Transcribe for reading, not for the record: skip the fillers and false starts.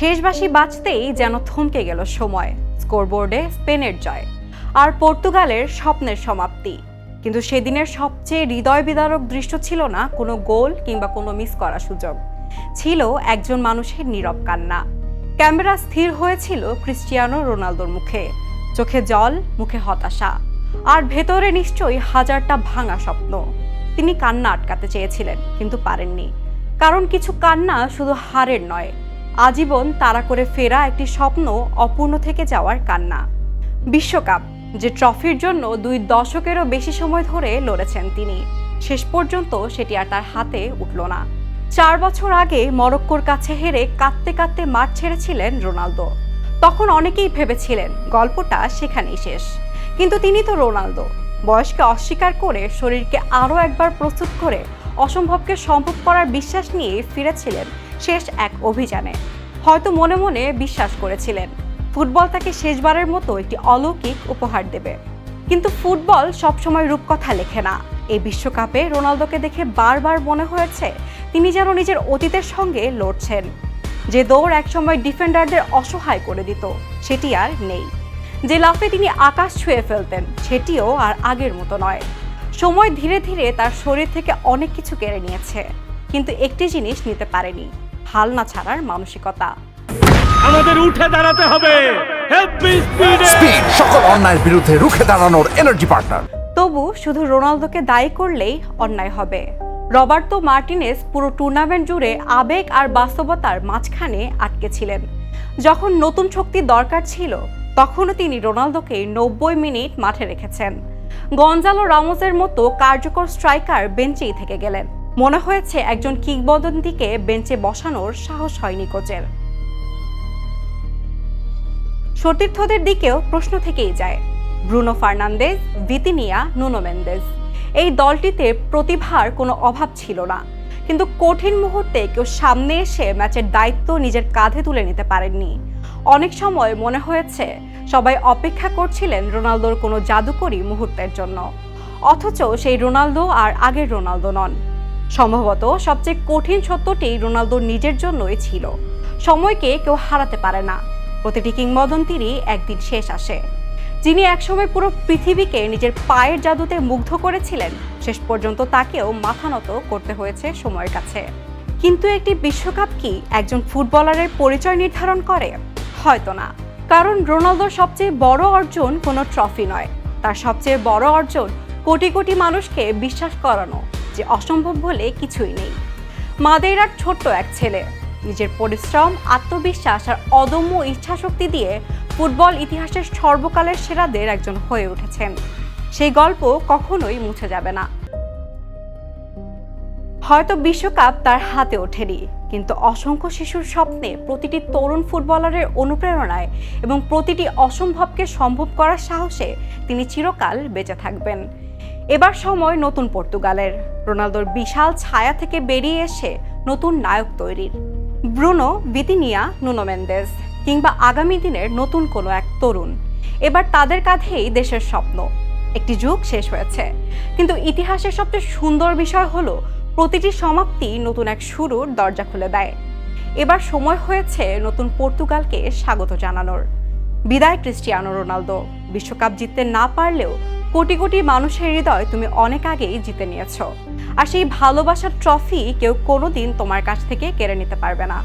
শেষ বাঁশি বাজতেই যেন থমকে গেল সময়। স্কোরবোর্ডে স্পেনের জয় আর পর্তুগালের স্বপ্নের সমাপ্তি। কিন্তু সেদিনের সবচেয়ে হৃদয় বিদারক দৃশ্য ছিল না কোনো গোল কিংবা কোনো মিস করা সুযোগ, ছিল একজন মানুষের নীরব কান্না। ক্যামেরা স্থির হয়েছিল ক্রিস্টিয়ানো রোনালদোর মুখে, চোখে জল, মুখে হতাশা, আর ভেতরে নিশ্চয়ই হাজারটা ভাঙা স্বপ্ন। তিনি কান্না আটকাতে চেয়েছিলেন কিন্তু পারেননি, কারণ কিছু কান্না শুধু হারের নয়, আজীবন তাড়া করে ফেরা একটি স্বপ্ন অপূর্ণ থেকে যাওয়ার কান্না। বিশ্বকাপ, যে ট্রফির জন্য 2 দশকেরও বেশি সময় ধরে লড়েছেন তিনি, শেষ পর্যন্ত সেটি আর তার হাতে উঠল না। 4 বছর আগে মরক্কোর কাছে হেরে কাঁদতে কাঁদতে মাঠ ছেড়েছিলেন রোনালদো। তখন অনেকেই ভেবেছিলেন গল্পটা সেখানেই শেষ, কিন্তু তিনি তো রোনালদো। বয়সকে অস্বীকার করে শরীরকে আরও একবার প্রস্তুত করে অসম্ভবকে সম্ভব করার বিশ্বাস নিয়ে ফিরেছিলেন শেষ এক অভিযানে। হয়তো মনে মনে বিশ্বাস করেছিলেন ফুটবল তাকে শেষবারের মতো একটি অলৌকিক উপহার দেবে। কিন্তু ফুটবল সবসময় রূপকথা লেখে না। এই বিশ্বকাপে রোনালদোকে দেখে বারবার মনে হয়েছে তিনি যেন নিজের অতীতের সঙ্গে লড়ছেন। যে দৌড় একসময় ডিফেন্ডারদের অসহায় করে দিত, সেটি আর নেই। যে লাফে তিনি আকাশ ছুঁয়ে ফেলতেন, সেটিও আর আগের মতো নয়। সময় ধীরে ধীরে তার শরীর থেকে অনেক কিছু কেড়ে নিয়েছে, কিন্তু একটি জিনিস নিতে পারেনি, হাল না ছাড়ার মানসিকতা। আমাদের উঠে দাঁড়াতে হবে। স্পিড, সকল অন্যায়ের বিরুদ্ধে রুখে দাঁড়ানোর এনার্জি পার্টনার। তবু শুধু রোনালদোকে দায়ী করলেই অন্যায় হবে। রবার্তো মার্টিনেজ পুরো টুর্নামেন্ট জুড়ে আবেগ আর বাস্তবতার মাঝখানে আটকে ছিলেন। যখন নতুন শক্তির দরকার ছিল, তখনও তিনি রোনালদোকে 90 মিনিট মাঠে রেখেছেন। গঞ্জালো রামোসের মতো কার্যকর স্ট্রাইকার বেঞ্চেই থেকে গেলেন। মনে হয়েছে একজন কিংবদন্তিকে বেঞ্চে বসানোর সাহস হয়নি কোচের। সতীর্থদের দিকেও প্রশ্ন থেকেই যায়। Bruno Fernandes, Vitinha, Nuno Mendes, এই দলটিতে প্রতিভার কোনো অভাব ছিল না, কিন্তু কঠিন মুহূর্তে কেউ সামনে এসে ম্যাচের দায়িত্ব নিজের কাঁধে তুলে নিতে পারেননি। অনেক সময় মনে হয়েছে সবাই অপেক্ষা করছিলেন রোনালদোর কোনো জাদুকরী মুহূর্তের জন্য, অথচ সেই রোনালদো আর আগের রোনালদো নন। সম্ভবত সবচেয়ে কঠিন সত্যটি রোনালদোর নিজের জন্যই ছিল। সময়কে কেউ হারাতে পারে না, প্রতিটি কিংবদন্তিরই একদিন শেষ আসে। যিনি একসময় পুরো পৃথিবীকে নিজের পায়ের জাদুতে মুগ্ধ করেছিলেন, শেষ পর্যন্ত তাকেও মাথা নত করতে হয়েছে সময়ের কাছে। কিন্তু একটি বিশ্বকাপ কি একজন ফুটবলারের পরিচয় নির্ধারণ করে? হয়তো না, কারণ রোনালদোর সবচেয়ে বড় অর্জন কোনো ট্রফি নয়, তার সবচেয়ে বড় অর্জন কোটি কোটি মানুষকে বিশ্বাস করানো যে অসম্ভব বলে কিছুই নেই। মাদেইরার ছোট্ট এক ছেলে নিজের পরিশ্রম, আত্মবিশ্বাস আর অদম্য ইচ্ছাশক্তি দিয়ে ফুটবল ইতিহাসের সর্বকালের সেরাদের একজন হয়ে উঠেছেন। সেই গল্প কখনোই মুছে যাবে না। হয়তো বিশ্বকাপ তার হাতে ওঠেনি, কিন্তু অসংখ্য শিশুর স্বপ্নে, প্রতিটি তরুণ ফুটবলারের অনুপ্রেরণায় এবং প্রতিটি অসম্ভবকে সম্ভব করার সাহসে তিনি চিরকাল বেঁচে থাকবেন। এবার সময় নতুন পর্তুগালের, রোনালদোর বিশাল ছায়া থেকে বেরিয়ে এসে নতুন নায়ক তৈরির। ব্রুনো, ভিতিনিয়া, নুনো মেন্দেস কিংবা আগামী দিনের নতুন কোনো এক তরুণ, এবার তাদের কাঁধেই দেশের স্বপ্ন। একটি যুগ শেষ হয়েছে, কিন্তু ইতিহাসের সবচেয়ে সুন্দর বিষয় হলো প্রতিটি সমাপ্তি নতুন এক শুরুর দরজা খুলে দেয়। এবার সময় হয়েছে নতুন পর্তুগালকে স্বাগত জানানোর। বিদায় ক্রিস্টিয়ানো রোনালদো। বিশ্বকাপ জিততে না পারলেও কোটি কোটি মানুষের হৃদয় তুমি অনেক আগেই জিতে নিয়েছো, আর সেই ভালোবাসার ট্রফি কেউ কোনোদিন তোমার কাছ থেকে কেড়ে নিতে পারবে না।